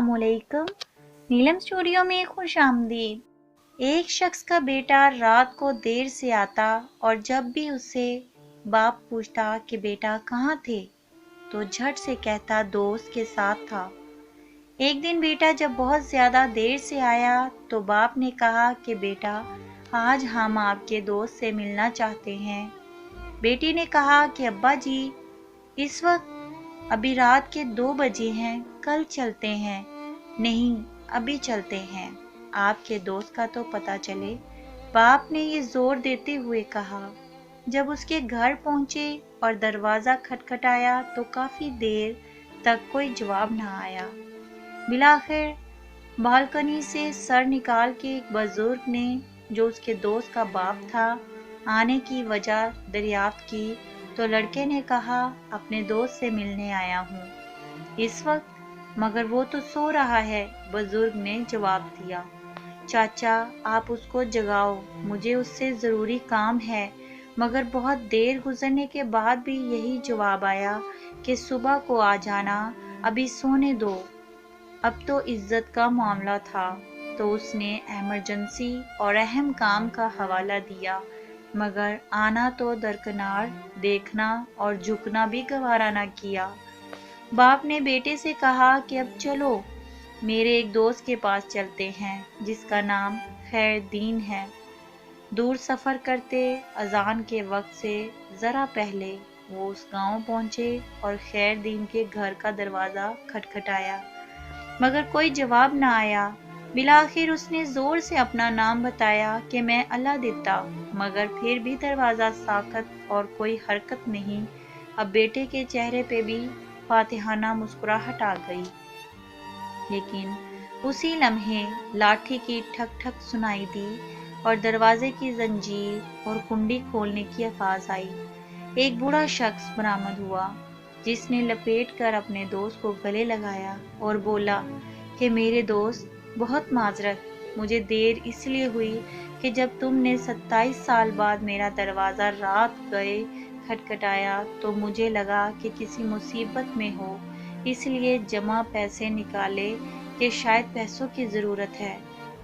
अस्सलामुअलैकुम। नीलम स्टूडियो में खुश आमदीद। एक शख्स का बेटा रात को देर से आता और जब भी उससे बाप पूछता कि बेटा कहाँ थे तो झट से कहता दोस्त के साथ था। एक दिन बेटा जब बहुत ज़्यादा देर से आया तो बाप ने कहा कि बेटा आज हम आपके दोस्त से मिलना चाहते हैं। बेटी ने कहा कि अब्बा जी इस वक्त अभी रात के 2 बजे हैं, कल चलते हैं। नहीं, अभी चलते हैं, आपके दोस्त का तो पता चले। बाप ने ये जोर देते हुए कहा। जब उसके घर पहुंचे और दरवाज़ा खटखटाया तो काफ़ी देर तक कोई जवाब न आया। बिलाखिर बालकनी से सर निकाल के एक बुजुर्ग ने, जो उसके दोस्त का बाप था, आने की वजह दरियाफ्त की तो लड़के ने कहा अपने दोस्त से मिलने आया हूँ इस वक्त, मगर वो तो सो रहा है। बुजुर्ग ने जवाब दिया, चाचा आप उसको जगाओ, मुझे उससे ज़रूरी काम है। मगर बहुत देर गुजरने के बाद भी यही जवाब आया कि सुबह को आ जाना, अभी सोने दो। अब तो इज्जत का मामला था तो उसने इमरजेंसी और अहम काम का हवाला दिया, मगर आना तो दरकिनार, देखना और झुकना भी गवारा न किया। बाप ने बेटे से कहा कि अब चलो मेरे एक दोस्त के पास चलते हैं जिसका नाम खैरदीन है। दूर सफ़र करते अजान के वक्त से ज़रा पहले वो उस गांव पहुंचे और खैरदीन के घर का दरवाज़ा खटखटाया, मगर कोई जवाब न आया। बिलाखिर उसने ज़ोर से अपना नाम बताया कि मैं अल्लाह देता, मगर फिर भी दरवाज़ा साकत और कोई हरकत नहीं। अब बेटे के चेहरे पे भी फातिहाना मुस्कुराहट आ गई, लेकिन उसी लम्हे लाठी की ठक ठक सुनाई दी और दरवाजे की जंजीर और कुंडी खोलने की आवाज़ आई। एक बूढ़ा शख्स बरामद हुआ जिसने लपेट कर अपने दोस्त को गले लगाया और बोला कि मेरे दोस्त, बहुत माजरत, मुझे देर इसलिए हुई कि जब तुमने 27 साल बाद मेरा दरवाज़ा रात गए खटखटाया तो मुझे लगा कि किसी मुसीबत में हो, इसलिए जमा पैसे निकाले कि शायद पैसों की ज़रूरत है।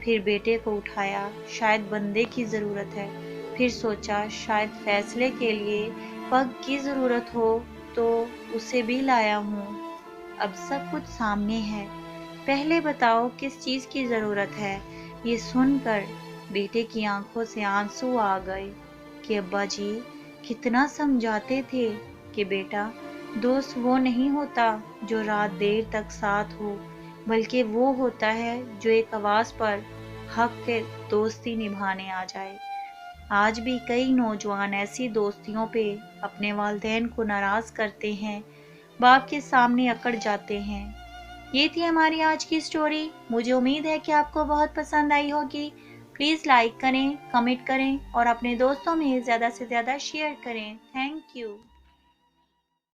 फिर बेटे को उठाया, शायद बंदे की ज़रूरत है। फिर सोचा शायद फैसले के लिए पग की ज़रूरत हो तो उसे भी लाया हूँ। अब सब कुछ सामने है, पहले बताओ किस चीज़ की ज़रूरत है। ये सुनकर बेटे की आंखों से आंसू आ गए कि अब्बा जी कितना समझाते थे कि बेटा दोस्त वो नहीं होता जो रात देर तक साथ हो, बल्कि वो होता है जो एक आवाज़ पर हक के दोस्ती निभाने आ जाए। आज भी कई नौजवान ऐसी दोस्तियों पे अपने वालिदैन को नाराज़ करते हैं, बाप के सामने अकड़ जाते हैं। ये थी हमारी आज की स्टोरी। मुझे उम्मीद है कि आपको बहुत पसंद आई होगी। प्लीज़ लाइक करें, कमेंट करें और अपने दोस्तों में ज़्यादा से ज़्यादा शेयर करें। Thank you.